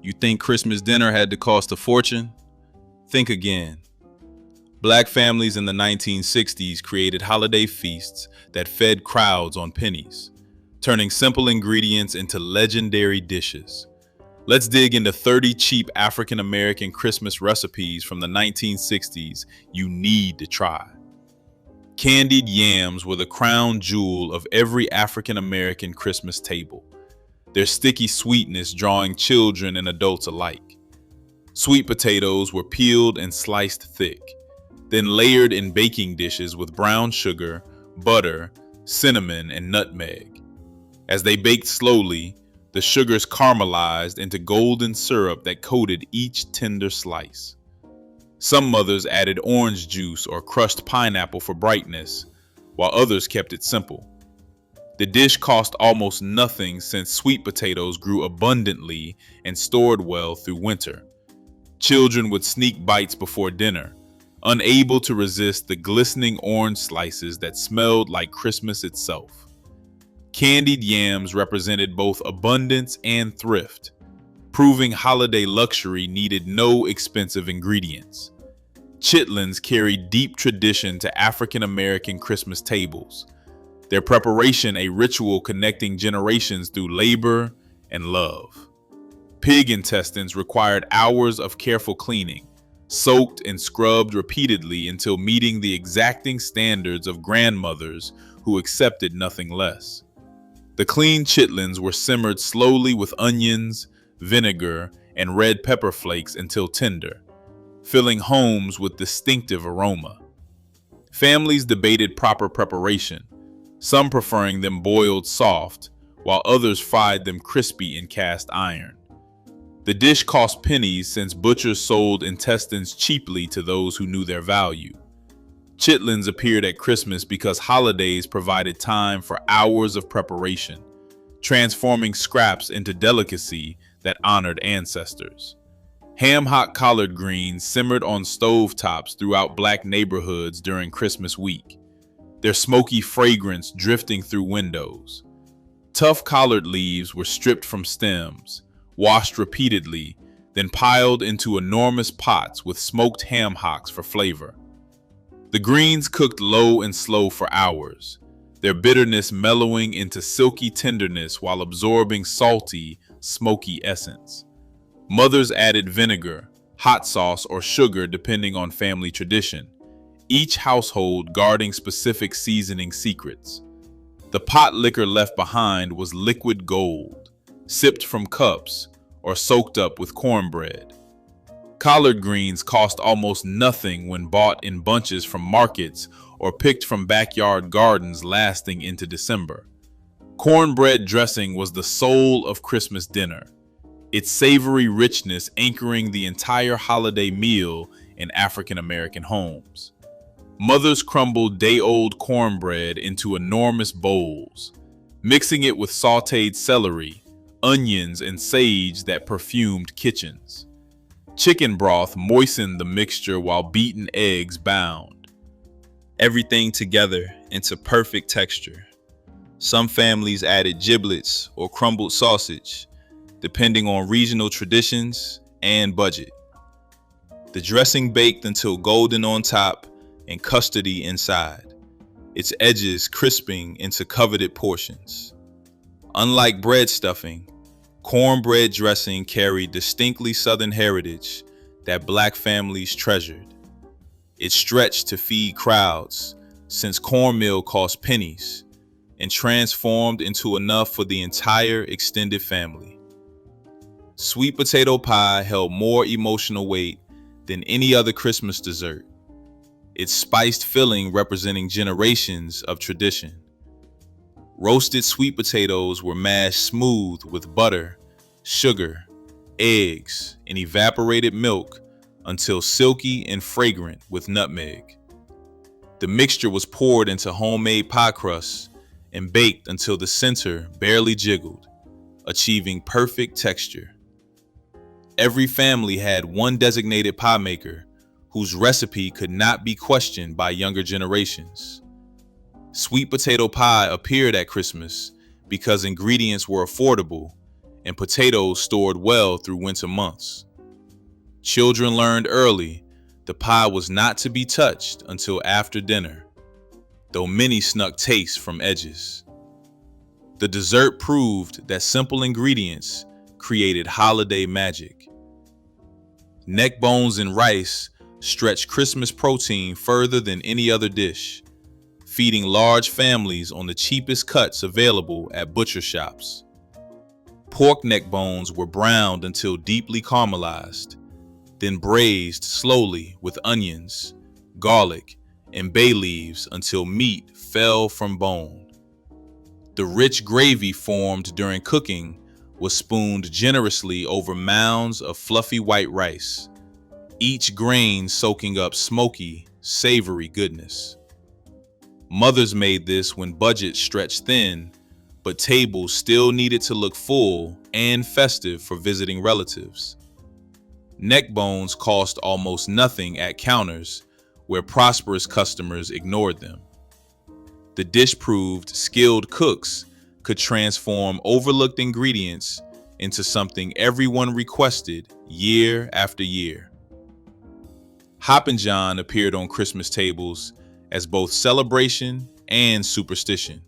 You think Christmas dinner had to cost a fortune? Think again. Black families in the 1960s created holiday feasts that fed crowds on pennies, turning simple ingredients into legendary dishes. Let's dig into 30 cheap African American Christmas recipes from the 1960s you need to try. Candied yams were the crown jewel of every African American Christmas table, their sticky sweetness drawing children and adults alike. Sweet potatoes were peeled and sliced thick, then layered in baking dishes with brown sugar, butter, cinnamon, and nutmeg. As they baked slowly, the sugars caramelized into golden syrup that coated each tender slice. Some mothers added orange juice or crushed pineapple for brightness, while others kept it simple. The dish cost almost nothing since sweet potatoes grew abundantly and stored well through winter. Children would sneak bites before dinner, unable to resist the glistening orange slices that smelled like Christmas itself. Candied yams represented both abundance and thrift, proving holiday luxury needed no expensive ingredients. Chitlins carried deep tradition to African American Christmas tables, their preparation a ritual connecting generations through labor and love. Pig intestines required hours of careful cleaning, soaked and scrubbed repeatedly until meeting the exacting standards of grandmothers who accepted nothing less. The clean chitlins were simmered slowly with onions, vinegar, and red pepper flakes until tender, filling homes with distinctive aroma. Families debated proper preparation, some preferring them boiled soft, while others fried them crispy in cast iron. The dish cost pennies since butchers sold intestines cheaply to those who knew their value. Chitlins appeared at Christmas because holidays provided time for hours of preparation, transforming scraps into delicacy that honored ancestors. Ham-hock collard greens simmered on stovetops throughout Black neighborhoods during Christmas week, their smoky fragrance drifting through windows. Tough collard leaves were stripped from stems, washed repeatedly, then piled into enormous pots with smoked ham hocks for flavor. The greens cooked low and slow for hours, their bitterness mellowing into silky tenderness while absorbing salty, smoky essence. Mothers added vinegar, hot sauce, or sugar depending on family tradition, each household guarding specific seasoning secrets. The potlikker left behind was liquid gold, sipped from cups or soaked up with cornbread. Collard greens cost almost nothing when bought in bunches from markets or picked from backyard gardens lasting into December. Cornbread dressing was the soul of Christmas dinner, its savory richness anchoring the entire holiday meal in African American homes. Mothers crumbled day-old cornbread into enormous bowls, mixing it with sautéed celery, onions, and sage that perfumed kitchens. Chicken broth moistened the mixture while beaten eggs bound everything together into perfect texture. Some families added giblets or crumbled sausage, depending on regional traditions and budget. The dressing baked until golden on top and custardy inside, its edges crisping into coveted portions. Unlike bread stuffing, cornbread dressing carried distinctly Southern heritage that Black families treasured. It stretched to feed crowds, since cornmeal cost pennies, and transformed into enough for the entire extended family. Sweet potato pie held more emotional weight than any other Christmas dessert, its spiced filling representing generations of tradition. Roasted sweet potatoes were mashed smooth with butter, sugar, eggs, and evaporated milk until silky and fragrant with nutmeg. The mixture was poured into homemade pie crusts and baked until the center barely jiggled, achieving perfect texture. Every family had one designated pie maker whose recipe could not be questioned by younger generations. Sweet potato pie appeared at Christmas because ingredients were affordable and potatoes stored well through winter months. Children learned early the pie was not to be touched until after dinner, though many snuck tastes from edges. The dessert proved that simple ingredients created holiday magic. Neckbones and rice stretched Christmas protein further than any other dish, feeding large families on the cheapest cuts available at butcher shops. Pork neckbones were browned until deeply caramelized, then braised slowly with onions, garlic, and bay leaves until meat fell from bone. The rich gravy formed during cooking was spooned generously over mounds of fluffy white rice, each grain soaking up smoky, savory goodness. Mothers made this when budgets stretched thin, but tables still needed to look full and festive for visiting relatives. Neckbones cost almost nothing at counters where prosperous customers ignored them. The dish proved skilled cooks could transform overlooked ingredients into something everyone requested year after year. Hoppin John appeared on Christmas tables as both celebration and superstition,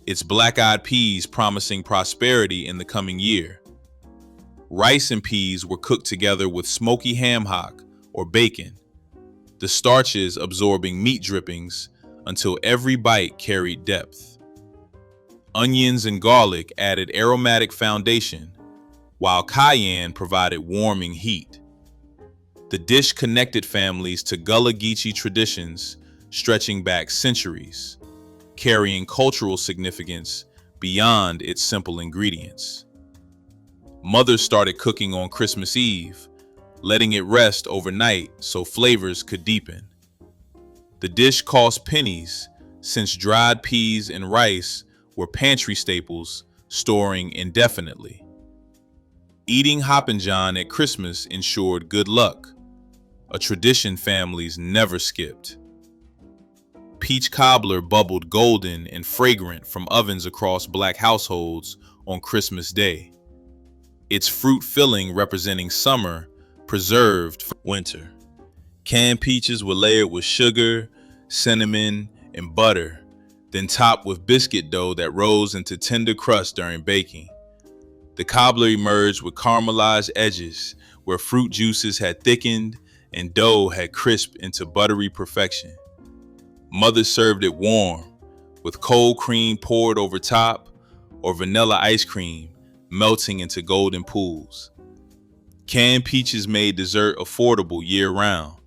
its black-eyed peas promising prosperity in the coming year. Rice and peas were cooked together with smoky ham hock or bacon, the starches absorbing meat drippings until every bite carried depth. Onions and garlic added aromatic foundation, while cayenne provided warming heat. The dish connected families to Gullah Geechee traditions stretching back centuries, carrying cultural significance beyond its simple ingredients. Mothers started cooking on Christmas Eve, letting it rest overnight so flavors could deepen. The dish cost pennies since dried peas and rice were pantry staples, storing indefinitely. Eating Hoppin John at Christmas ensured good luck, a tradition families never skipped. Peach cobbler bubbled golden and fragrant from ovens across Black households on Christmas Day, its fruit filling representing summer preserved for winter. Canned peaches were layered with sugar, cinnamon, and butter, then topped with biscuit dough that rose into tender crust during baking. The cobbler emerged with caramelized edges where fruit juices had thickened and dough had crisped into buttery perfection. Mothers served it warm, with cold cream poured over top or vanilla ice cream melting into golden pools. Canned peaches made dessert affordable year-round,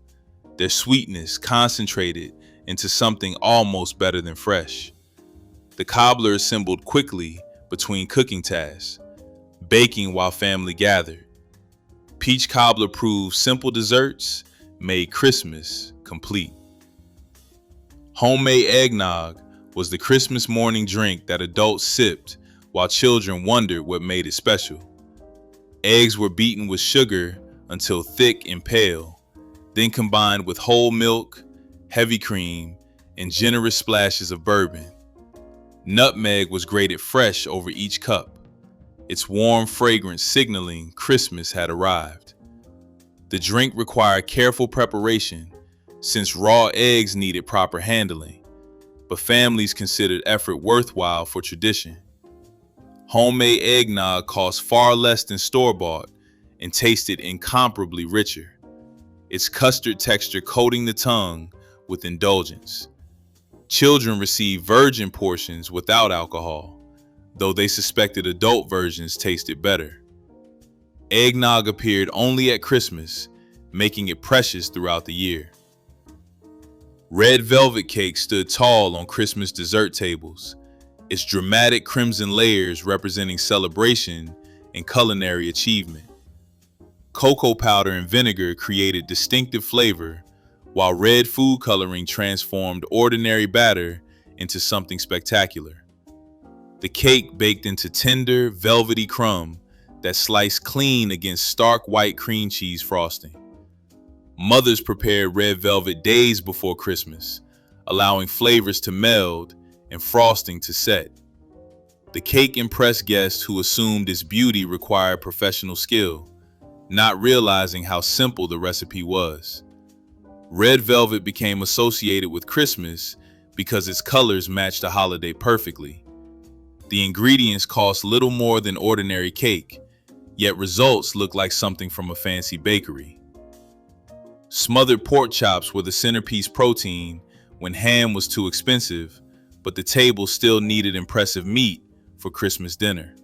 their sweetness concentrated into something almost better than fresh. The cobbler assembled quickly between cooking tasks, baking while family gathered. Peach cobbler proved simple desserts made Christmas complete. Homemade eggnog was the Christmas morning drink that adults sipped while children wondered what made it special. Eggs were beaten with sugar until thick and pale, then combined with whole milk, heavy cream, and generous splashes of bourbon. Nutmeg was grated fresh over each cup, its warm fragrance signaling Christmas had arrived. The drink required careful preparation since raw eggs needed proper handling, but families considered effort worthwhile for tradition. Homemade eggnog cost far less than store-bought and tasted incomparably richer, its custard texture coating the tongue with indulgence. Children received virgin portions without alcohol, though they suspected adult versions tasted better. Eggnog appeared only at Christmas, making it precious throughout the year. Red velvet cake stood tall on Christmas dessert tables, its dramatic crimson layers representing celebration and culinary achievement. Cocoa powder and vinegar created distinctive flavor, while red food coloring transformed ordinary batter into something spectacular. The cake baked into tender, velvety crumb that sliced clean against stark white cream cheese frosting. Mothers prepared red velvet days before Christmas, allowing flavors to meld and frosting to set. The cake impressed guests who assumed its beauty required professional skill, not realizing how simple the recipe was. Red velvet became associated with Christmas because its colors matched the holiday perfectly. The ingredients cost little more than ordinary cake, yet results looked like something from a fancy bakery. Smothered pork chops were the centerpiece protein when ham was too expensive, but the table still needed impressive meat for Christmas dinner.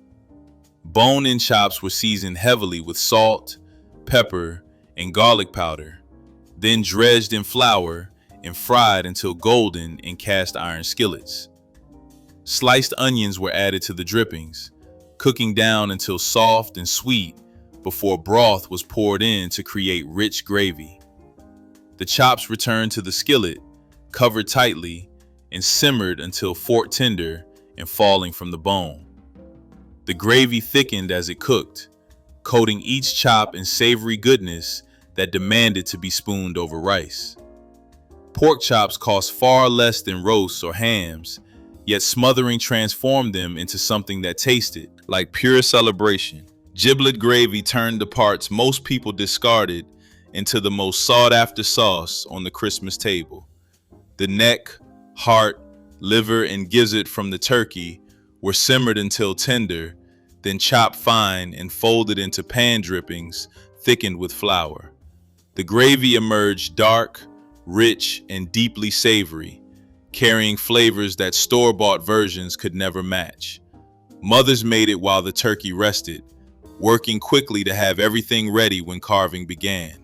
Bone-in chops were seasoned heavily with salt, pepper, and garlic powder, then dredged in flour and fried until golden in cast iron skillets. Sliced onions were added to the drippings, cooking down until soft and sweet before broth was poured in to create rich gravy. The chops returned to the skillet, covered tightly, and simmered until fork tender and falling from the bone. The gravy thickened as it cooked, coating each chop in savory goodness that demanded to be spooned over rice. Pork chops cost far less than roasts or hams, yet smothering transformed them into something that tasted like pure celebration. Giblet gravy turned the parts most people discarded into the most sought-after sauce on the Christmas table. The neck, heart, liver, and gizzard from the turkey were simmered until tender, then chopped fine and folded into pan drippings thickened with flour. The gravy emerged dark, rich, and deeply savory, carrying flavors that store-bought versions could never match. Mothers made it while the turkey rested, working quickly to have everything ready when carving began.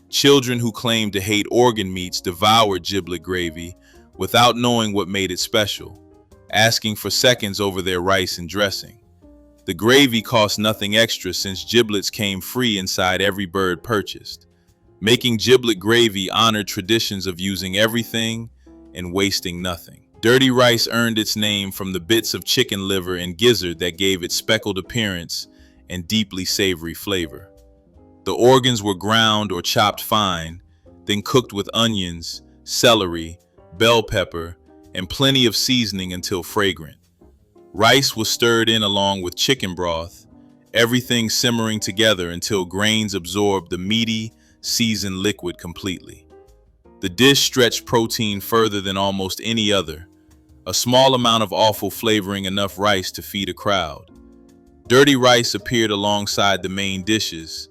Children who claimed to hate organ meats devoured giblet gravy without knowing what made it special, asking for seconds over their rice and dressing. The gravy cost nothing extra since giblets came free inside every bird purchased. Making giblet gravy honored traditions of using everything and wasting nothing. Dirty rice earned its name from the bits of chicken liver and gizzard that gave it speckled appearance and deeply savory flavor. The organs were ground or chopped fine, then cooked with onions, celery, bell pepper, and plenty of seasoning until fragrant. Rice was stirred in along with chicken broth, everything simmering together until grains absorbed the meaty, seasoned liquid completely. The dish stretched protein further than almost any other, a small amount of offal flavoring enough rice to feed a crowd. Dirty rice appeared alongside the main dishes,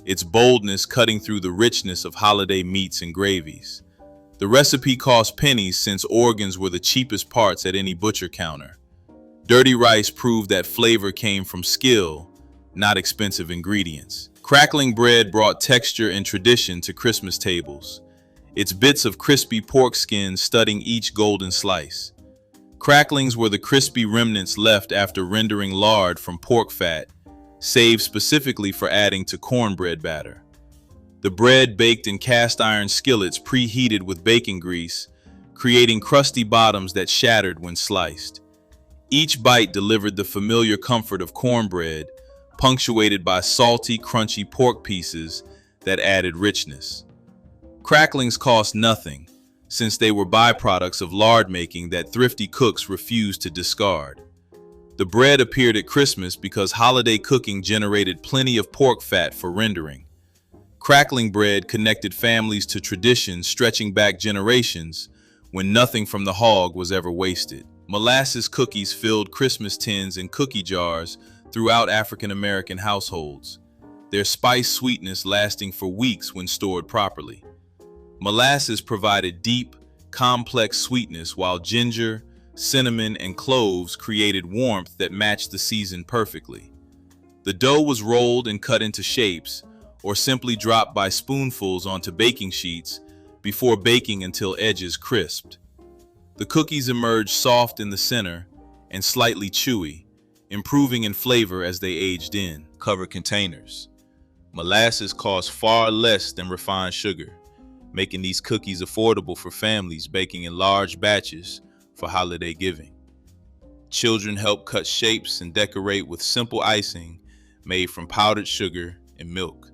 its boldness cutting through the richness of holiday meats and gravies. The recipe cost pennies since organs were the cheapest parts at any butcher counter. Dirty rice proved that flavor came from skill, not expensive ingredients. Crackling bread brought texture and tradition to Christmas tables, its bits of crispy pork skin studding each golden slice. Cracklings were the crispy remnants left after rendering lard from pork fat, saved specifically for adding to cornbread batter. The bread baked in cast iron skillets preheated with bacon grease, creating crusty bottoms that shattered when sliced. Each bite delivered the familiar comfort of cornbread, punctuated by salty, crunchy pork pieces that added richness. Cracklings cost nothing, since they were byproducts of lard making that thrifty cooks refused to discard. The bread appeared at Christmas because holiday cooking generated plenty of pork fat for rendering. Crackling bread connected families to traditions stretching back generations when nothing from the hog was ever wasted. Molasses cookies filled Christmas tins and cookie jars throughout African American households, their spice sweetness lasting for weeks when stored properly. Molasses provided deep, complex sweetness while ginger, cinnamon, and cloves created warmth that matched the season perfectly. The dough was rolled and cut into shapes, or simply dropped by spoonfuls onto baking sheets before baking until edges crisped. The cookies emerged soft in the center and slightly chewy, improving in flavor as they aged in. Covered containers. Molasses cost far less than refined sugar, making these cookies affordable for families baking in large batches for holiday giving. Children helped cut shapes and decorate with simple icing made from powdered sugar and milk.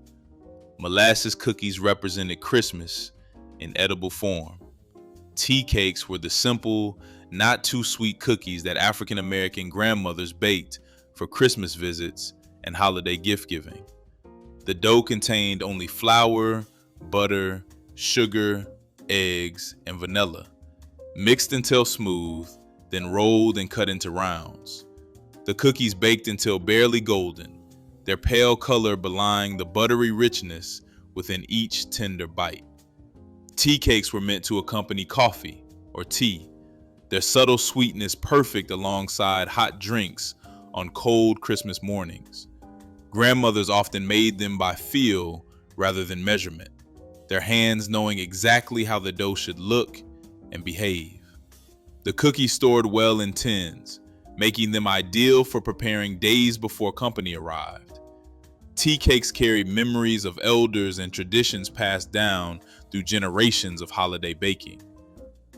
Molasses cookies represented Christmas in edible form. Tea cakes were the simple, not too sweet cookies that African American grandmothers baked for Christmas visits and holiday gift giving. The dough contained only flour, butter, sugar, eggs, and vanilla, mixed until smooth, then rolled and cut into rounds. The cookies baked until barely golden, their pale color belying the buttery richness within each tender bite. Tea cakes were meant to accompany coffee or tea, their subtle sweetness perfect alongside hot drinks on cold Christmas mornings. Grandmothers often made them by feel rather than measurement, their hands knowing exactly how the dough should look and behave. The cookies stored well in tins, making them ideal for preparing days before company arrived. Tea cakes carry memories of elders and traditions passed down through generations of holiday baking.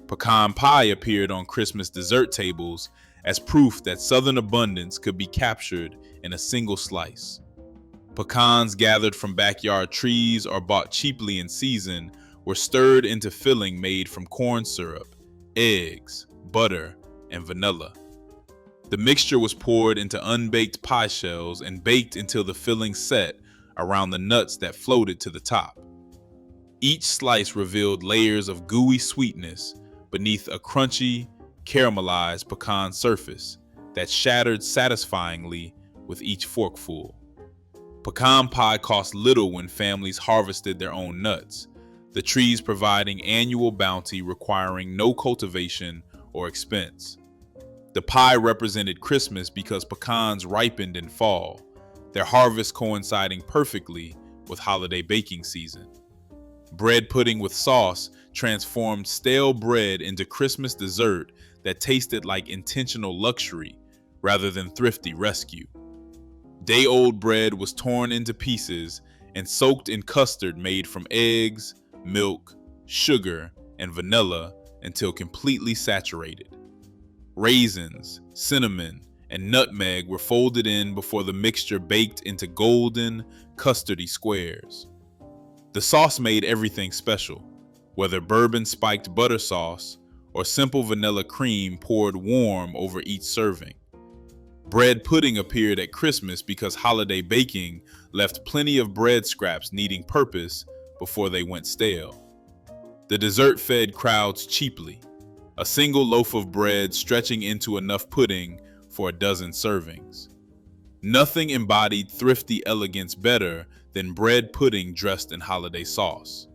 Pecan pie appeared on Christmas dessert tables as proof that Southern abundance could be captured in a single slice. Pecans gathered from backyard trees or bought cheaply in season were stirred into filling made from corn syrup, eggs, butter, and vanilla. The mixture was poured into unbaked pie shells and baked until the filling set around the nuts that floated to the top. Each slice revealed layers of gooey sweetness beneath a crunchy, caramelized pecan surface that shattered satisfyingly with each forkful. Pecan pie cost little when families harvested their own nuts, the trees providing annual bounty requiring no cultivation or expense. The pie represented Christmas because pecans ripened in fall, their harvest coinciding perfectly with holiday baking season. Bread pudding with sauce transformed stale bread into Christmas dessert that tasted like intentional luxury rather than thrifty rescue. Day-old bread was torn into pieces and soaked in custard made from eggs, milk, sugar, and vanilla until completely saturated. Raisins, cinnamon, and nutmeg were folded in before the mixture baked into golden, custardy squares. The sauce made everything special, whether bourbon spiked butter sauce or simple vanilla cream poured warm over each serving. Bread pudding appeared at Christmas because holiday baking left plenty of bread scraps needing purpose before they went stale. The dessert fed crowds cheaply, a single loaf of bread stretching into enough pudding for a dozen servings. Nothing embodied thrifty elegance better than bread pudding dressed in holiday sauce.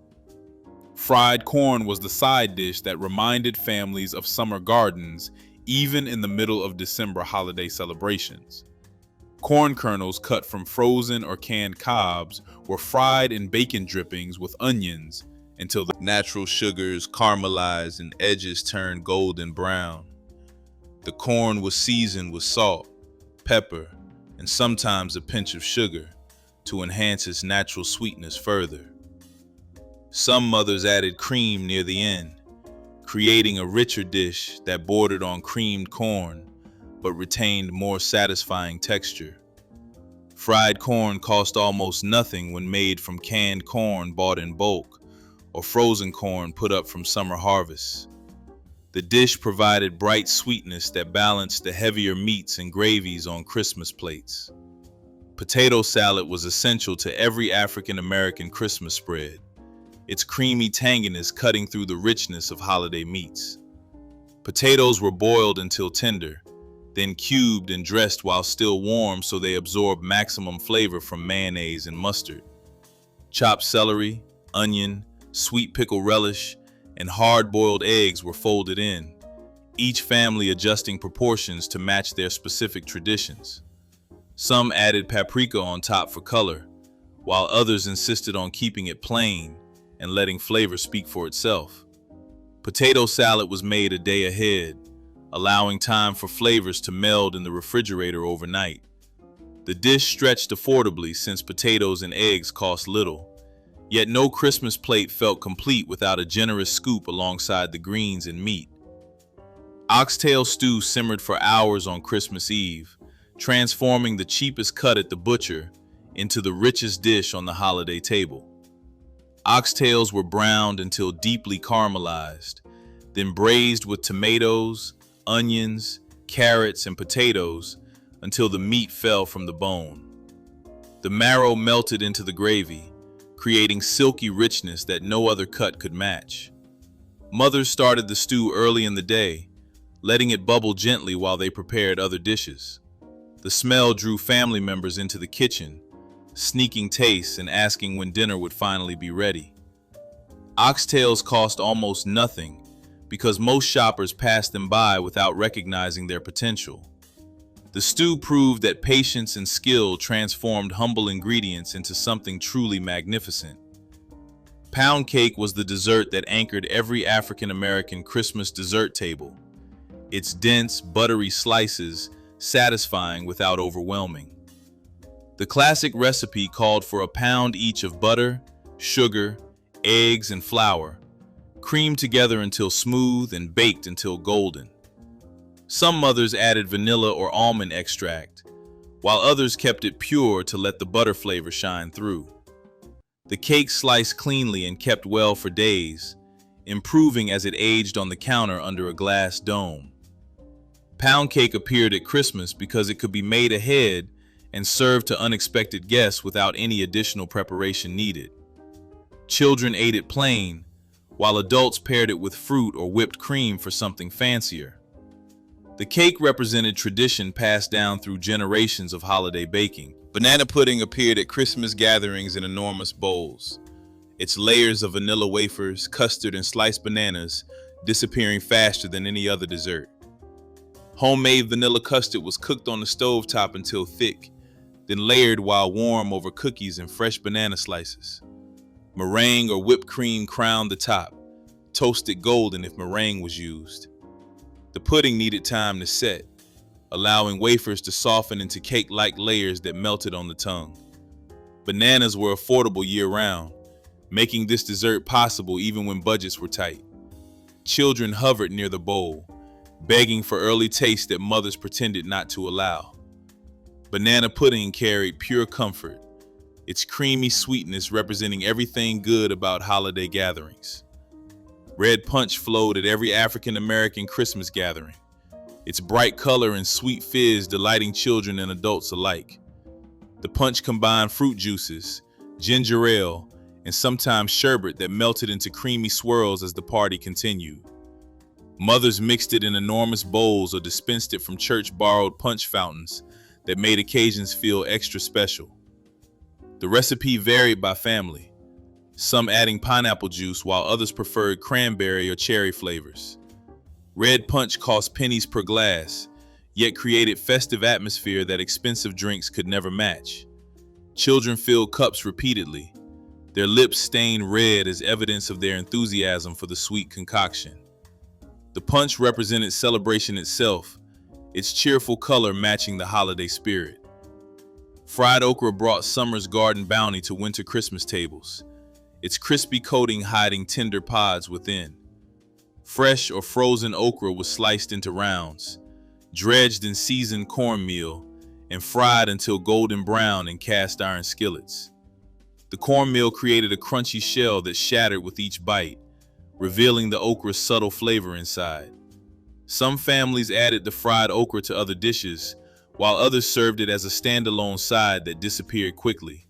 Fried corn was the side dish that reminded families of summer gardens even in the middle of December holiday celebrations. Corn kernels cut from frozen or canned cobs were fried in bacon drippings with onions until the natural sugars caramelized and edges turned golden brown. The corn was seasoned with salt, pepper, and sometimes a pinch of sugar to enhance its natural sweetness further. Some mothers added cream near the end, creating a richer dish that bordered on creamed corn but retained more satisfying texture. Fried corn cost almost nothing when made from canned corn bought in bulk or frozen corn put up from summer harvests. The dish provided bright sweetness that balanced the heavier meats and gravies on Christmas plates. Potato salad was essential to every African American Christmas spread, its creamy tanginess cutting through the richness of holiday meats. Potatoes were boiled until tender, then cubed and dressed while still warm so they absorbed maximum flavor from mayonnaise and mustard. Chopped celery, onion, sweet pickle relish, and hard-boiled eggs were folded in, each family adjusting proportions to match their specific traditions. Some added paprika on top for color, while others insisted on keeping it plain and letting flavor speak for itself. Potato salad was made a day ahead, allowing time for flavors to meld in the refrigerator overnight. The dish stretched affordably since potatoes and eggs cost little, yet no Christmas plate felt complete without a generous scoop alongside the greens and meat. Oxtail stew simmered for hours on Christmas Eve, transforming the cheapest cut at the butcher into the richest dish on the holiday table. Oxtails were browned until deeply caramelized, then braised with tomatoes, onions, carrots, and potatoes until the meat fell from the bone. The marrow melted into the gravy, creating silky richness that no other cut could match. Mothers started the stew early in the day, letting it bubble gently while they prepared other dishes. The smell drew family members into the kitchen, sneaking tastes and asking when dinner would finally be ready. Oxtails cost almost nothing because most shoppers passed them by without recognizing their potential. The stew proved that patience and skill transformed humble ingredients into something truly magnificent. Pound cake was the dessert that anchored every African American Christmas dessert table. Its dense, buttery slices satisfying without overwhelming. The classic recipe called for a pound each of butter, sugar, eggs, and flour, creamed together until smooth and baked until golden. Some mothers added vanilla or almond extract, while others kept it pure to let the butter flavor shine through. The cake sliced cleanly and kept well for days, improving as it aged on the counter under a glass dome. Pound cake appeared at Christmas because it could be made ahead and served to unexpected guests without any additional preparation needed. Children ate it plain, while adults paired it with fruit or whipped cream for something fancier. The cake represented tradition passed down through generations of holiday baking. Banana pudding appeared at Christmas gatherings in enormous bowls, its layers of vanilla wafers, custard, and sliced bananas disappearing faster than any other dessert. Homemade vanilla custard was cooked on the stovetop until thick, then layered while warm over cookies and fresh banana slices. Meringue or whipped cream crowned the top, toasted golden if meringue was used. The pudding needed time to set, allowing wafers to soften into cake-like layers that melted on the tongue. Bananas were affordable year-round, making this dessert possible even when budgets were tight. Children hovered near the bowl, begging for early tastes that mothers pretended not to allow. Banana pudding carried pure comfort, its creamy sweetness representing everything good about holiday gatherings. Red punch flowed at every African American Christmas gathering, its bright color and sweet fizz delighting children and adults alike. The punch combined fruit juices, ginger ale, and sometimes sherbet that melted into creamy swirls as the party continued. Mothers mixed it in enormous bowls or dispensed it from church-borrowed punch fountains that made occasions feel extra special. The recipe varied by family, some adding pineapple juice while others preferred cranberry or cherry flavors. Red punch cost pennies per glass, yet created festive atmosphere that expensive drinks could never match. Children filled cups repeatedly, their lips stained red as evidence of their enthusiasm for the sweet concoction. The punch represented celebration itself, its cheerful color matching the holiday spirit. Fried okra brought summer's garden bounty to winter Christmas tables, its crispy coating hiding tender pods within. Fresh or frozen okra was sliced into rounds, dredged in seasoned cornmeal, and fried until golden brown in cast iron skillets. The cornmeal created a crunchy shell that shattered with each bite, revealing the okra's subtle flavor inside. Some families added the fried okra to other dishes, while others served it as a standalone side that disappeared quickly.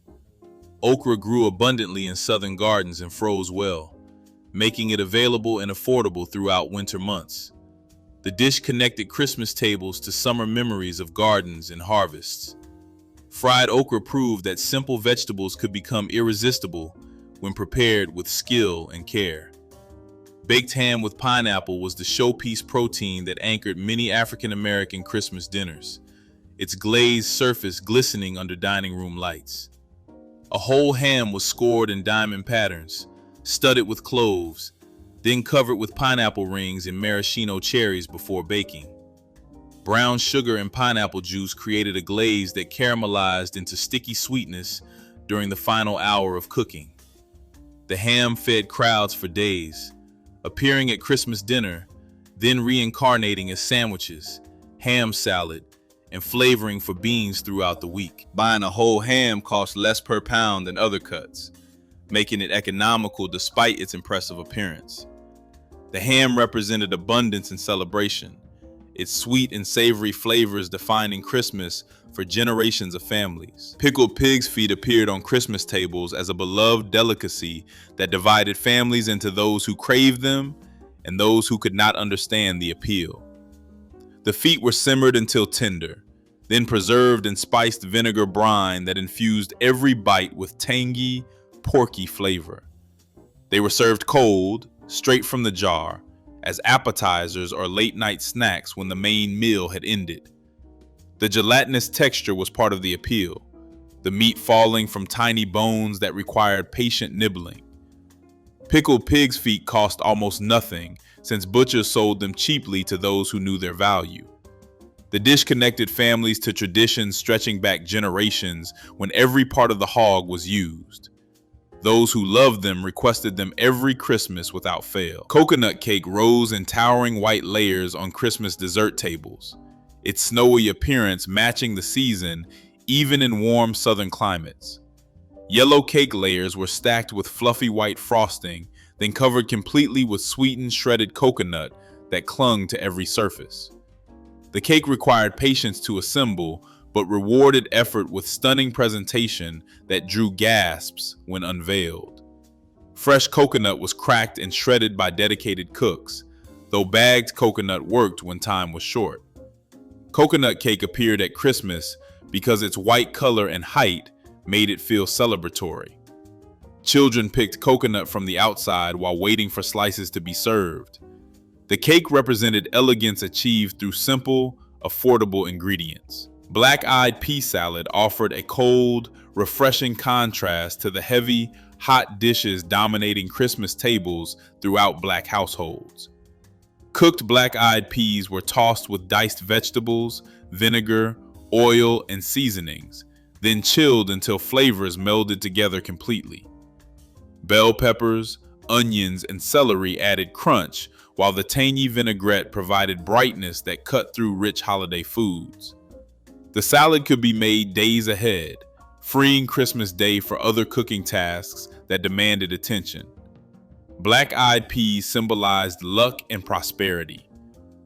Okra grew abundantly in southern gardens and froze well, making it available and affordable throughout winter months. The dish connected Christmas tables to summer memories of gardens and harvests. Fried okra proved that simple vegetables could become irresistible when prepared with skill and care. Baked ham with pineapple was the showpiece protein that anchored many African American Christmas dinners, its glazed surface glistening under dining room lights. A whole ham was scored in diamond patterns, studded with cloves, then covered with pineapple rings and maraschino cherries before baking. Brown sugar and pineapple juice created a glaze that caramelized into sticky sweetness during the final hour of cooking. The ham fed crowds for days, appearing at Christmas dinner, then reincarnating as sandwiches, ham salad, and flavoring for beans throughout the week. Buying a whole ham cost less per pound than other cuts, making it economical despite its impressive appearance. The ham represented abundance and celebration, its sweet and savory flavors defining Christmas for generations of families. Pickled pig's feet appeared on Christmas tables as a beloved delicacy that divided families into those who craved them and those who could not understand the appeal. The feet were simmered until tender, then preserved in spiced vinegar brine that infused every bite with tangy, porky flavor. They were served cold, straight from the jar, as appetizers or late-night snacks when the main meal had ended. The gelatinous texture was part of the appeal, the meat falling from tiny bones that required patient nibbling. Pickled pig's feet cost almost nothing, since butchers sold them cheaply to those who knew their value. The dish connected families to traditions stretching back generations when every part of the hog was used. Those who loved them requested them every Christmas without fail. Coconut cake rose in towering white layers on Christmas dessert tables, its snowy appearance matching the season even in warm southern climates. Yellow cake layers were stacked with fluffy white frosting, then covered completely with sweetened shredded coconut that clung to every surface. The cake required patience to assemble, but rewarded effort with stunning presentation that drew gasps when unveiled. Fresh coconut was cracked and shredded by dedicated cooks, though bagged coconut worked when time was short. Coconut cake appeared at Christmas because its white color and height made it feel celebratory. Children picked coconut from the outside while waiting for slices to be served. The cake represented elegance achieved through simple, affordable ingredients. Black-eyed pea salad offered a cold, refreshing contrast to the heavy, hot dishes dominating Christmas tables throughout Black households. Cooked black-eyed peas were tossed with diced vegetables, vinegar, oil, and seasonings, then chilled until flavors melded together completely. Bell peppers, onions, and celery added crunch, while the tangy vinaigrette provided brightness that cut through rich holiday foods. The salad could be made days ahead, freeing Christmas Day for other cooking tasks that demanded attention. Black-eyed peas symbolized luck and prosperity,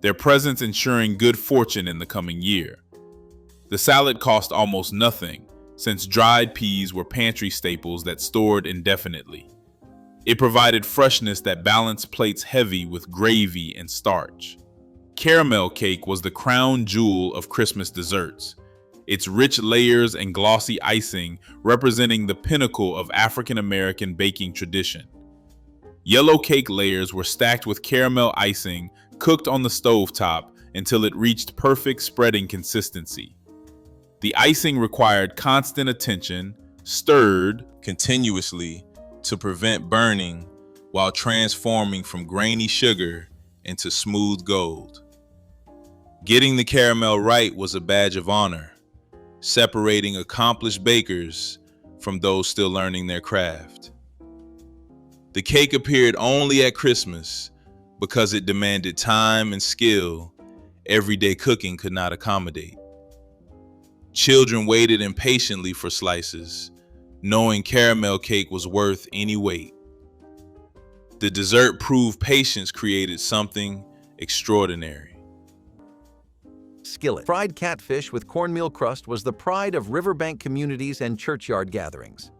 their presence ensuring good fortune in the coming year. The salad cost almost nothing, since dried peas were pantry staples that stored indefinitely. It provided freshness that balanced plates heavy with gravy and starch. Caramel cake was the crown jewel of Christmas desserts, its rich layers and glossy icing representing the pinnacle of African American baking tradition. Yellow cake layers were stacked with caramel icing cooked on the stovetop until it reached perfect spreading consistency. The icing required constant attention, stirred continuously to prevent burning while transforming from grainy sugar into smooth gold. Getting the caramel right was a badge of honor, separating accomplished bakers from those still learning their craft. The cake appeared only at Christmas because it demanded time and skill everyday cooking could not accommodate. Children waited impatiently for slices, knowing caramel cake was worth any wait. The dessert proved patience created something extraordinary. Skillet. Fried catfish with cornmeal crust was the pride of riverbank communities and churchyard gatherings.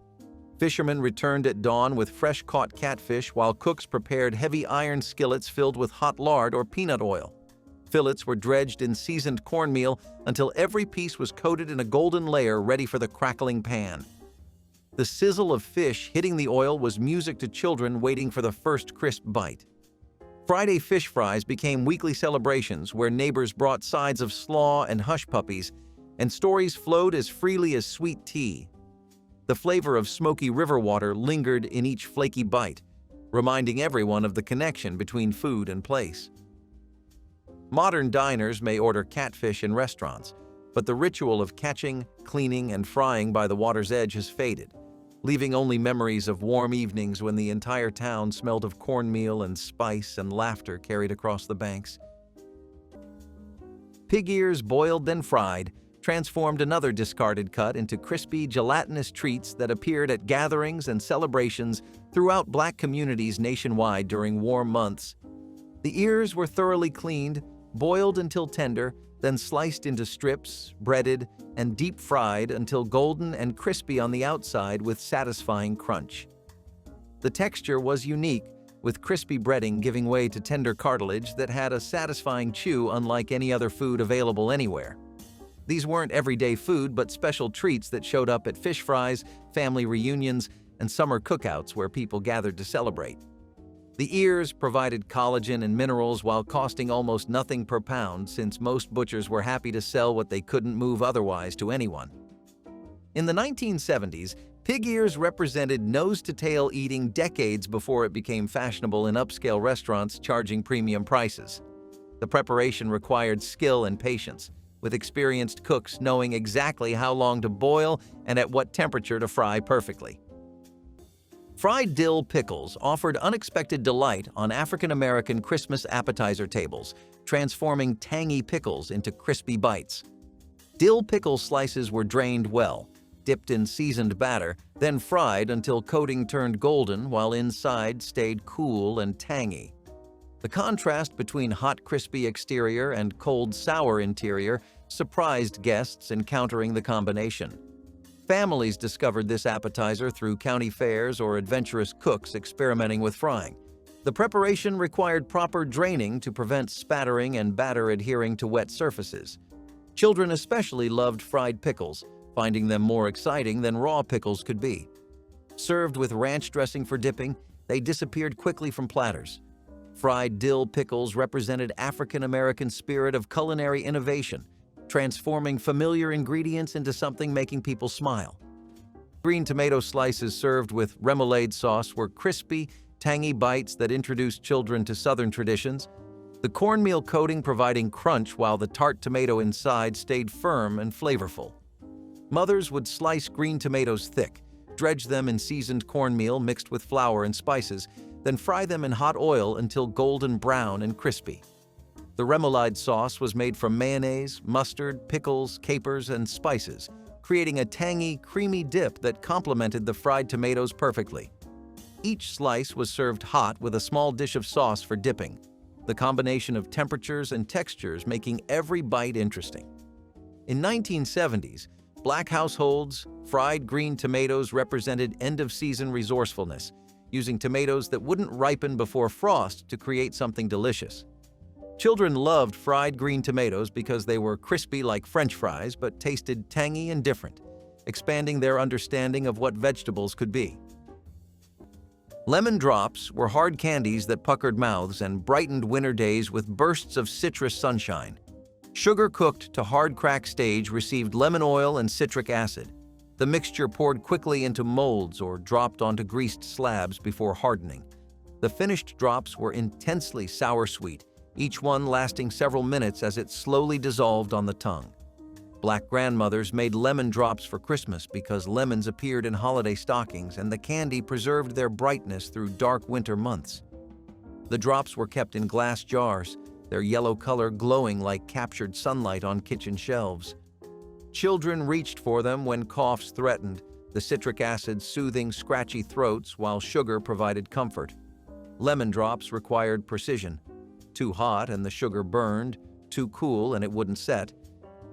Fishermen returned at dawn with fresh-caught catfish while cooks prepared heavy iron skillets filled with hot lard or peanut oil. Fillets were dredged in seasoned cornmeal until every piece was coated in a golden layer ready for the crackling pan. The sizzle of fish hitting the oil was music to children waiting for the first crisp bite. Friday fish fries became weekly celebrations where neighbors brought sides of slaw and hush puppies, and stories flowed as freely as sweet tea. The flavor of smoky river water lingered in each flaky bite, reminding everyone of the connection between food and place. Modern diners may order catfish in restaurants, but the ritual of catching, cleaning, and frying by the water's edge has faded, leaving only memories of warm evenings when the entire town smelled of cornmeal and spice and laughter carried across the banks. Pig ears boiled then fried transformed another discarded cut into crispy, gelatinous treats that appeared at gatherings and celebrations throughout Black communities nationwide during warm months. The ears were thoroughly cleaned, boiled until tender, then sliced into strips, breaded, and deep fried until golden and crispy on the outside with satisfying crunch. The texture was unique, with crispy breading giving way to tender cartilage that had a satisfying chew unlike any other food available anywhere. These weren't everyday food, but special treats that showed up at fish fries, family reunions, and summer cookouts where people gathered to celebrate. The ears provided collagen and minerals while costing almost nothing per pound, since most butchers were happy to sell what they couldn't move otherwise to anyone. In the 1970s, pig ears represented nose-to-tail eating decades before it became fashionable in upscale restaurants charging premium prices. The preparation required skill and patience, with experienced cooks knowing exactly how long to boil and at what temperature to fry perfectly. Fried dill pickles offered unexpected delight on African-American Christmas appetizer tables, transforming tangy pickles into crispy bites. Dill pickle slices were drained well, dipped in seasoned batter, then fried until coating turned golden while inside stayed cool and tangy. The contrast between hot, crispy exterior and cold, sour interior surprised guests encountering the combination. Families discovered this appetizer through county fairs or adventurous cooks experimenting with frying. The preparation required proper draining to prevent spattering and batter adhering to wet surfaces. Children especially loved fried pickles, finding them more exciting than raw pickles could be. Served with ranch dressing for dipping, they disappeared quickly from platters. Fried dill pickles represented African-American spirit of culinary innovation, transforming familiar ingredients into something making people smile. Green tomato slices served with remoulade sauce were crispy, tangy bites that introduced children to Southern traditions, the cornmeal coating providing crunch while the tart tomato inside stayed firm and flavorful. Mothers would slice green tomatoes thick, dredge them in seasoned cornmeal mixed with flour and spices, then fry them in hot oil until golden brown and crispy. The remoulade sauce was made from mayonnaise, mustard, pickles, capers, and spices, creating a tangy, creamy dip that complemented the fried tomatoes perfectly. Each slice was served hot with a small dish of sauce for dipping, the combination of temperatures and textures making every bite interesting. In 1970s, Black households, fried green tomatoes represented end-of-season resourcefulness, using tomatoes that wouldn't ripen before frost to create something delicious. Children loved fried green tomatoes because they were crispy like French fries but tasted tangy and different, expanding their understanding of what vegetables could be. Lemon drops were hard candies that puckered mouths and brightened winter days with bursts of citrus sunshine. Sugar cooked to hard crack stage received lemon oil and citric acid. The mixture poured quickly into molds or dropped onto greased slabs before hardening. The finished drops were intensely sour-sweet, each one lasting several minutes as it slowly dissolved on the tongue. Black grandmothers made lemon drops for Christmas because lemons appeared in holiday stockings and the candy preserved their brightness through dark winter months. The drops were kept in glass jars, their yellow color glowing like captured sunlight on kitchen shelves. Children reached for them when coughs threatened, the citric acid soothing scratchy throats while sugar provided comfort. Lemon drops required precision. Too hot and the sugar burned, too cool and it wouldn't set.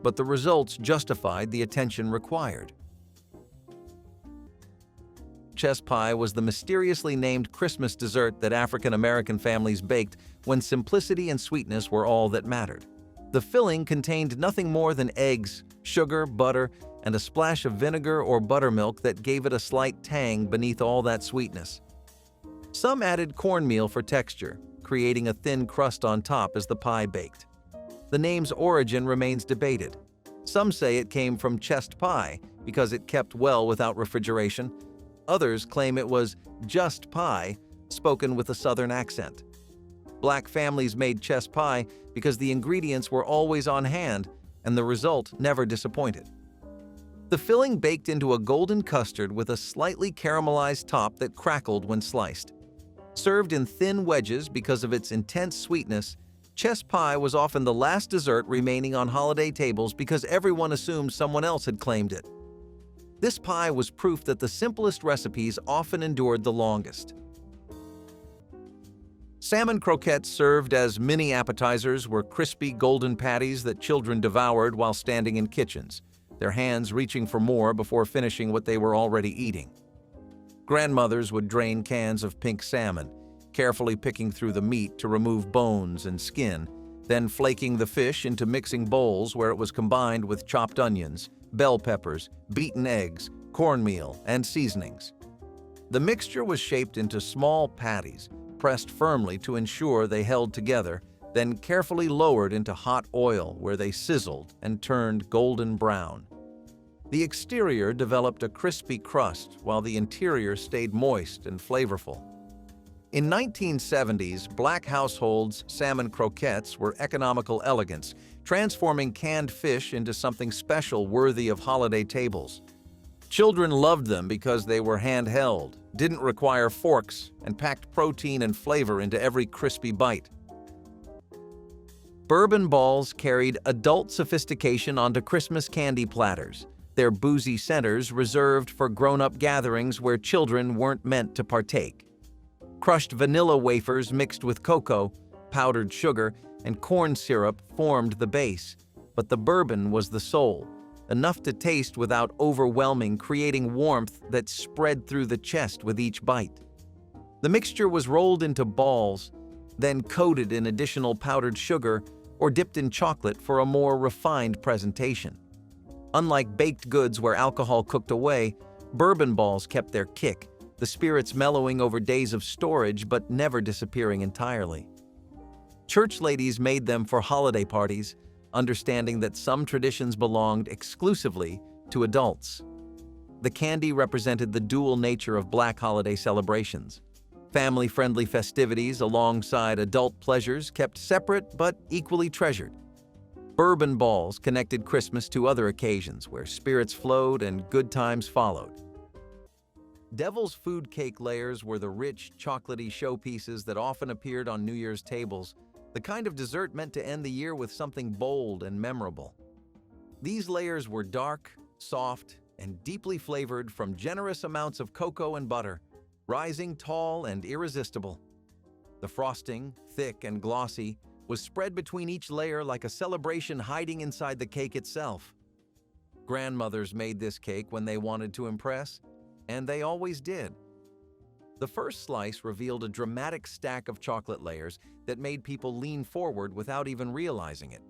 But the results justified the attention required. Chess pie was the mysteriously named Christmas dessert that African-American families baked when simplicity and sweetness were all that mattered. The filling contained nothing more than eggs, sugar, butter, and a splash of vinegar or buttermilk that gave it a slight tang beneath all that sweetness. Some added cornmeal for texture, creating a thin crust on top as the pie baked. The name's origin remains debated. Some say it came from chest pie because it kept well without refrigeration. Others claim it was just pie, spoken with a Southern accent. Black families made chess pie because the ingredients were always on hand and the result never disappointed. The filling baked into a golden custard with a slightly caramelized top that crackled when sliced. Served in thin wedges because of its intense sweetness, chess pie was often the last dessert remaining on holiday tables because everyone assumed someone else had claimed it. This pie was proof that the simplest recipes often endured the longest. Salmon croquettes served as mini appetizers were crispy golden patties that children devoured while standing in kitchens, their hands reaching for more before finishing what they were already eating. Grandmothers would drain cans of pink salmon, carefully picking through the meat to remove bones and skin, then flaking the fish into mixing bowls where it was combined with chopped onions, bell peppers, beaten eggs, cornmeal, and seasonings. The mixture was shaped into small patties, pressed firmly to ensure they held together, then carefully lowered into hot oil where they sizzled and turned golden brown. The exterior developed a crispy crust while the interior stayed moist and flavorful. In 1970s, Black households' salmon croquettes were economical elegance, transforming canned fish into something special worthy of holiday tables. Children loved them because they were handheld, didn't require forks, and packed protein and flavor into every crispy bite. Bourbon balls carried adult sophistication onto Christmas candy platters, their boozy centers reserved for grown-up gatherings where children weren't meant to partake. Crushed vanilla wafers mixed with cocoa, powdered sugar, and corn syrup formed the base, but the bourbon was the soul, enough to taste without overwhelming, creating warmth that spread through the chest with each bite. The mixture was rolled into balls, then coated in additional powdered sugar or dipped in chocolate for a more refined presentation. Unlike baked goods where alcohol cooked away, bourbon balls kept their kick, the spirits mellowing over days of storage but never disappearing entirely. Church ladies made them for holiday parties, understanding that some traditions belonged exclusively to adults. The candy represented the dual nature of Black holiday celebrations. Family-friendly festivities alongside adult pleasures kept separate but equally treasured. Bourbon balls connected Christmas to other occasions where spirits flowed and good times followed. Devil's food cake layers were the rich, chocolatey showpieces that often appeared on New Year's tables, the kind of dessert meant to end the year with something bold and memorable. These layers were dark, soft, and deeply flavored from generous amounts of cocoa and butter, rising tall and irresistible. The frosting, thick and glossy, was spread between each layer like a celebration hiding inside the cake itself. Grandmothers made this cake when they wanted to impress, and they always did. The first slice revealed a dramatic stack of chocolate layers that made people lean forward without even realizing it.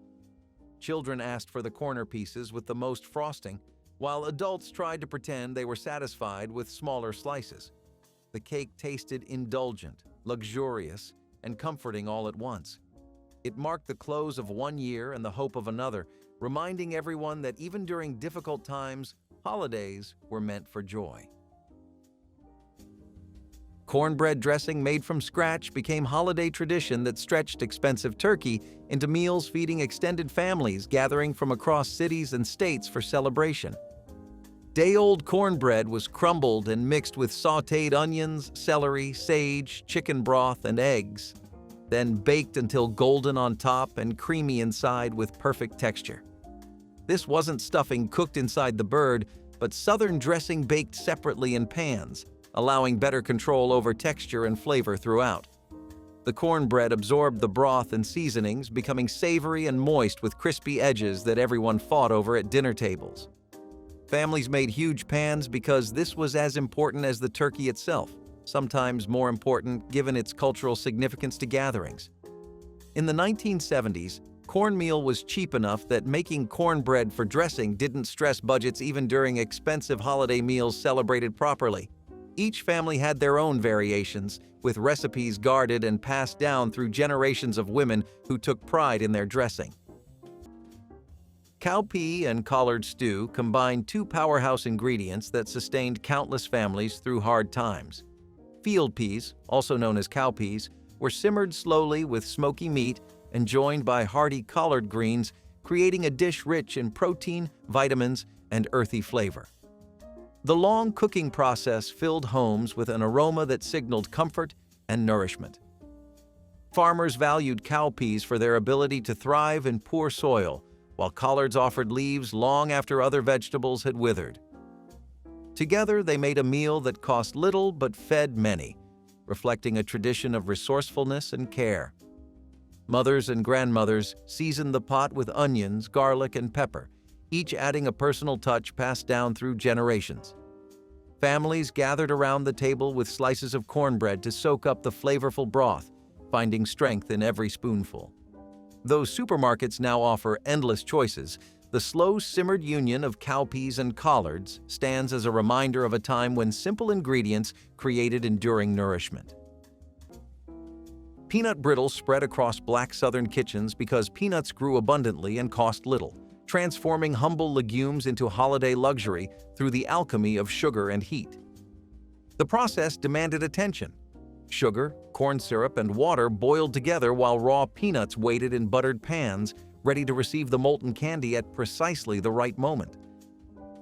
Children asked for the corner pieces with the most frosting, while adults tried to pretend they were satisfied with smaller slices. The cake tasted indulgent, luxurious, and comforting all at once. It marked the close of one year and the hope of another, reminding everyone that even during difficult times, holidays were meant for joy. Cornbread dressing made from scratch became holiday tradition that stretched expensive turkey into meals feeding extended families gathering from across cities and states for celebration. Day-old cornbread was crumbled and mixed with sautéed onions, celery, sage, chicken broth, and eggs, then baked until golden on top and creamy inside with perfect texture. This wasn't stuffing cooked inside the bird, but Southern dressing baked separately in pans, allowing better control over texture and flavor throughout. The cornbread absorbed the broth and seasonings, becoming savory and moist with crispy edges that everyone fought over at dinner tables. Families made huge pans because this was as important as the turkey itself, sometimes more important given its cultural significance to gatherings. In the 1970s, cornmeal was cheap enough that making cornbread for dressing didn't stress budgets even during expensive holiday meals celebrated properly. Each family had their own variations, with recipes guarded and passed down through generations of women who took pride in their dressing. Cowpea and collard stew combined two powerhouse ingredients that sustained countless families through hard times. Field peas, also known as cowpeas, were simmered slowly with smoky meat and joined by hearty collard greens, creating a dish rich in protein, vitamins, and earthy flavor. The long cooking process filled homes with an aroma that signaled comfort and nourishment. Farmers valued cowpeas for their ability to thrive in poor soil, while collards offered leaves long after other vegetables had withered. Together, they made a meal that cost little but fed many, reflecting a tradition of resourcefulness and care. Mothers and grandmothers seasoned the pot with onions, garlic, and pepper, each adding a personal touch passed down through generations. Families gathered around the table with slices of cornbread to soak up the flavorful broth, finding strength in every spoonful. Though supermarkets now offer endless choices, the slow-simmered union of cowpeas and collards stands as a reminder of a time when simple ingredients created enduring nourishment. Peanut brittle spread across black southern kitchens because peanuts grew abundantly and cost little, transforming humble legumes into holiday luxury through the alchemy of sugar and heat. The process demanded attention. Sugar, corn syrup, and water boiled together while raw peanuts waited in buttered pans, ready to receive the molten candy at precisely the right moment.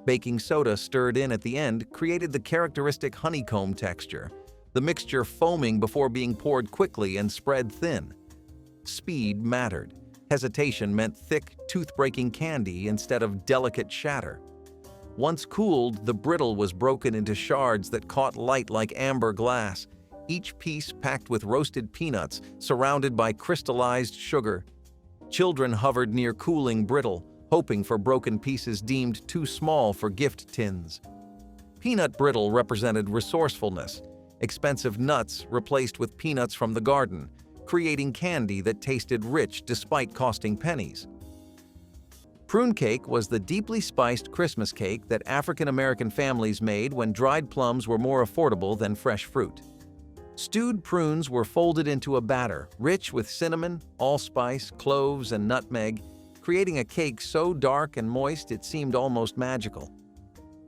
Baking soda stirred in at the end created the characteristic honeycomb texture, the mixture foaming before being poured quickly and spread thin. Speed mattered. Hesitation meant thick, tooth-breaking candy instead of delicate shatter. Once cooled, the brittle was broken into shards that caught light like amber glass, each piece packed with roasted peanuts surrounded by crystallized sugar. Children hovered near cooling brittle, hoping for broken pieces deemed too small for gift tins. Peanut brittle represented resourcefulness. Expensive nuts replaced with peanuts from the garden, creating candy that tasted rich despite costing pennies. Prune cake was the deeply spiced Christmas cake that African American families made when dried plums were more affordable than fresh fruit. Stewed prunes were folded into a batter, rich with cinnamon, allspice, cloves, and nutmeg, creating a cake so dark and moist it seemed almost magical.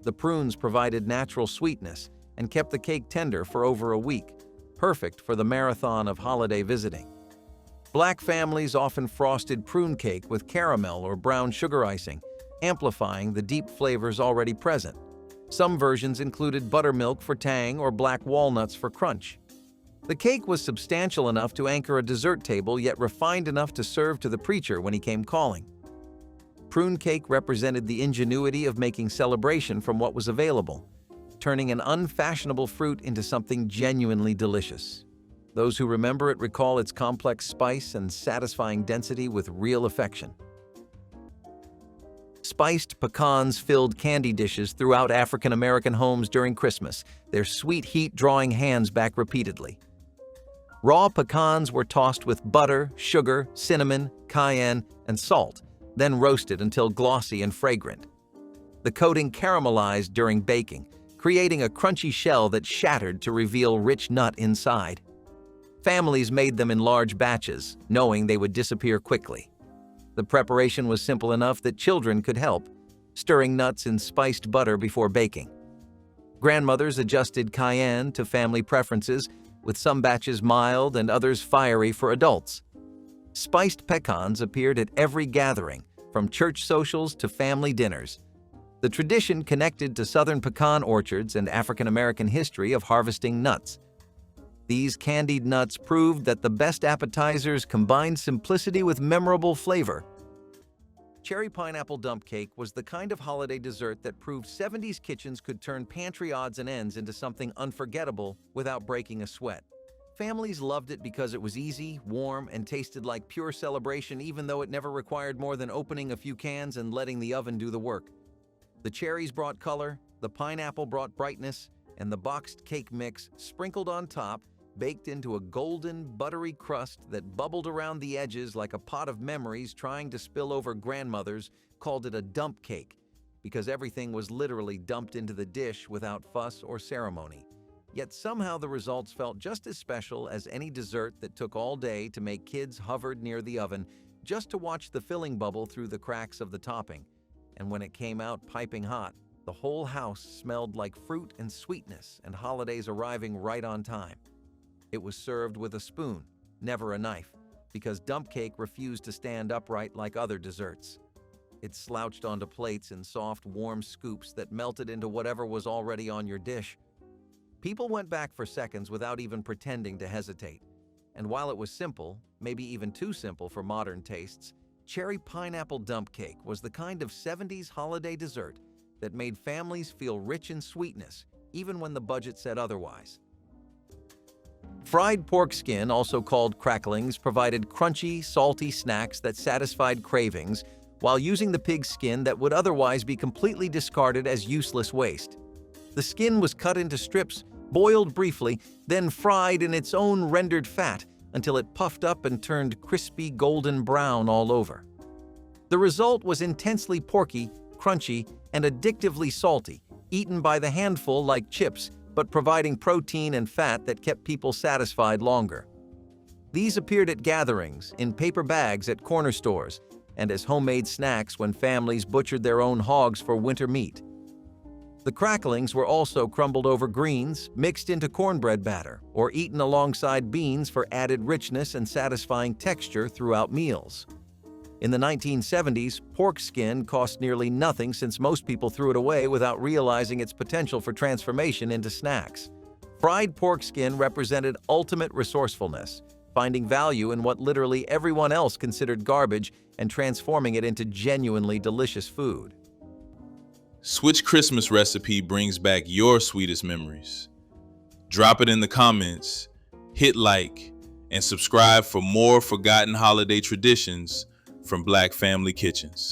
The prunes provided natural sweetness and kept the cake tender for over a week, perfect for the marathon of holiday visiting. Black families often frosted prune cake with caramel or brown sugar icing, amplifying the deep flavors already present. Some versions included buttermilk for tang or black walnuts for crunch. The cake was substantial enough to anchor a dessert table, yet refined enough to serve to the preacher when he came calling. Prune cake represented the ingenuity of making celebration from what was available, turning an unfashionable fruit into something genuinely delicious. Those who remember it recall its complex spice and satisfying density with real affection. Spiced pecans filled candy dishes throughout African American homes during Christmas, their sweet heat drawing hands back repeatedly. Raw pecans were tossed with butter, sugar, cinnamon, cayenne, and salt, then roasted until glossy and fragrant. The coating caramelized during baking, creating a crunchy shell that shattered to reveal rich nut inside. Families made them in large batches, knowing they would disappear quickly. The preparation was simple enough that children could help, stirring nuts in spiced butter before baking. Grandmothers adjusted cayenne to family preferences, with some batches mild and others fiery for adults. Spiced pecans appeared at every gathering, from church socials to family dinners. The tradition connected to southern pecan orchards and African American history of harvesting nuts. These candied nuts proved that the best appetizers combined simplicity with memorable flavor. Cherry pineapple dump cake was the kind of holiday dessert that proved 70s kitchens could turn pantry odds and ends into something unforgettable without breaking a sweat. Families loved it because it was easy, warm, and tasted like pure celebration, even though it never required more than opening a few cans and letting the oven do the work. The cherries brought color, the pineapple brought brightness, and the boxed cake mix sprinkled on top, baked into a golden, buttery crust that bubbled around the edges like a pot of memories trying to spill over. Grandmothers called it a dump cake because everything was literally dumped into the dish without fuss or ceremony. Yet somehow the results felt just as special as any dessert that took all day to make. Kids hovered near the oven just to watch the filling bubble through the cracks of the topping. And when it came out piping hot, the whole house smelled like fruit and sweetness and holidays arriving right on time. It was served with a spoon, never a knife, because dump cake refused to stand upright like other desserts. It slouched onto plates in soft, warm scoops that melted into whatever was already on your dish. People went back for seconds without even pretending to hesitate. And while it was simple, maybe even too simple for modern tastes, cherry pineapple dump cake was the kind of 70s holiday dessert that made families feel rich in sweetness, even when the budget said otherwise. Fried pork skin, also called cracklings, provided crunchy, salty snacks that satisfied cravings while using the pig's skin that would otherwise be completely discarded as useless waste. The skin was cut into strips, boiled briefly, then fried in its own rendered fat until it puffed up and turned crispy golden brown all over. The result was intensely porky, crunchy, and addictively salty, eaten by the handful like chips, but providing protein and fat that kept people satisfied longer. These appeared at gatherings, in paper bags at corner stores, and as homemade snacks when families butchered their own hogs for winter meat. The cracklings were also crumbled over greens, mixed into cornbread batter, or eaten alongside beans for added richness and satisfying texture throughout meals. In the 1970s, pork skin cost nearly nothing since most people threw it away without realizing its potential for transformation into snacks. Fried pork skin represented ultimate resourcefulness, finding value in what literally everyone else considered garbage and transforming it into genuinely delicious food. Which Christmas recipe brings back your sweetest memories? Drop it in the comments, hit like, and subscribe for more forgotten holiday traditions from Black Family Kitchens.